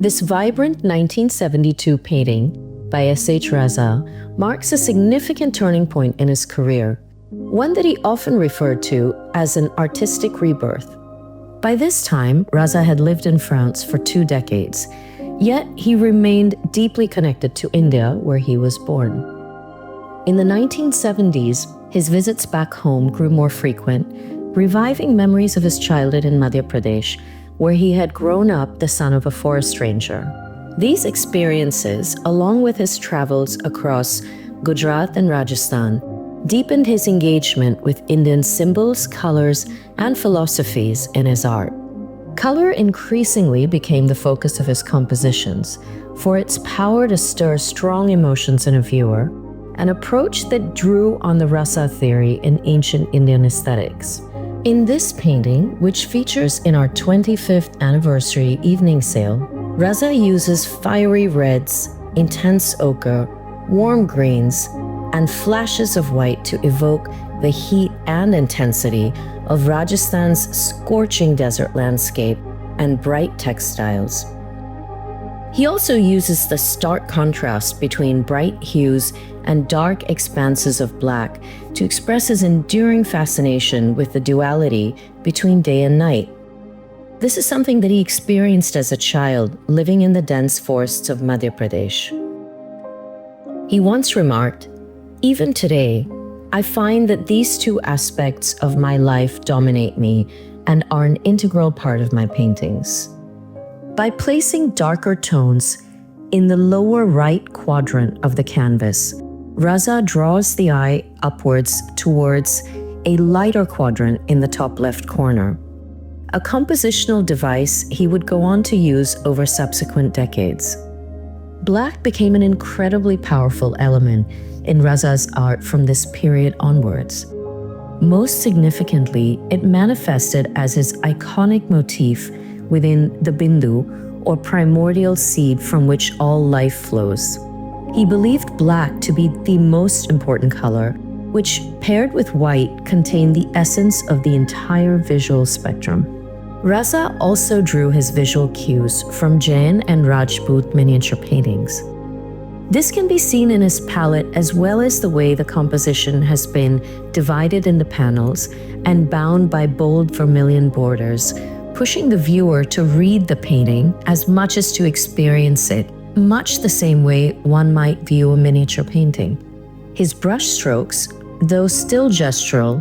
This vibrant 1972 painting by S H Raza marks a significant turning point in his career, one that he often referred to as an artistic rebirth. By this time, Rasa had lived in France for 2 decades, yet he remained deeply connected to India, where he was born. In the 1970s, his visits back home grew more frequent, reviving memories of his childhood in Madhya Pradesh, where he had grown up the son of a forest ranger. These experiences, along with his travels across Gujarat and Rajasthan, deepened his engagement with Indian symbols, colors, and philosophies in his art. Color increasingly became the focus of his compositions, for its power to stir strong emotions in a viewer, an approach that drew on the Rasa theory in ancient Indian aesthetics. In this painting, which features in our 25th anniversary evening sale, Rasa uses fiery reds, intense ochre, warm greens, and flashes of white to evoke the heat and intensity of Rajasthan's scorching desert landscape and bright textiles. He also uses the stark contrast between bright hues and dark expanses of black to express his enduring fascination with the duality between day and night. This is something that he experienced as a child living in the dense forests of Madhya Pradesh. He once remarked, "Even today, I find that these two aspects of my life dominate me and are an integral part of my paintings." By placing darker tones in the lower right quadrant of the canvas, Rasa draws the eye upwards towards a lighter quadrant in the top left corner, a compositional device he would go on to use over subsequent decades. Black became an incredibly powerful element in Rasa's art from this period onwards. Most significantly, it manifested as his iconic motif within the bindu, or primordial seed from which all life flows. He believed black to be the most important color, which, paired with white, contained the essence of the entire visual spectrum. Rasa also drew his visual cues from Jain and Rajput miniature paintings. This can be seen in his palette, as well as the way the composition has been divided into panels and bound by bold vermilion borders, pushing the viewer to read the painting as much as to experience it, much the same way one might view a miniature painting. His brush strokes, though still gestural,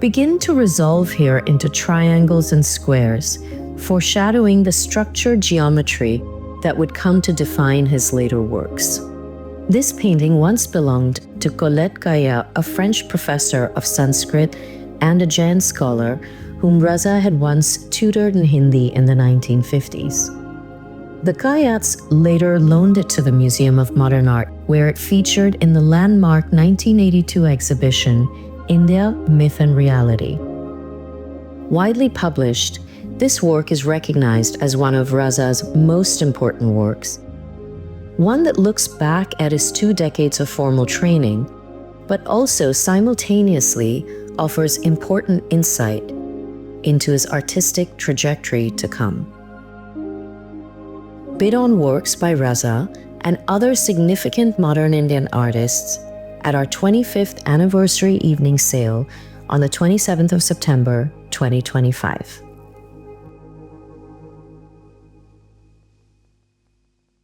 begin to resolve here into triangles and squares, foreshadowing the structured geometry that would come to define his later works. This painting once belonged to Colette Gaillard, a French professor of Sanskrit and a Jain scholar whom Rasa had once tutored in Hindi in the 1950s. The Gaillards later loaned it to the Museum of Modern Art, where it featured in the landmark 1982 exhibition, India, Myth and Reality. Widely published, this work is recognized as one of Rasa's most important works, one that looks back at his 2 decades of formal training, but also simultaneously offers important insight into his artistic trajectory to come. Bid on works by Rasa and other significant modern Indian artists at our 25th anniversary evening sale on the 27th of September, 2025.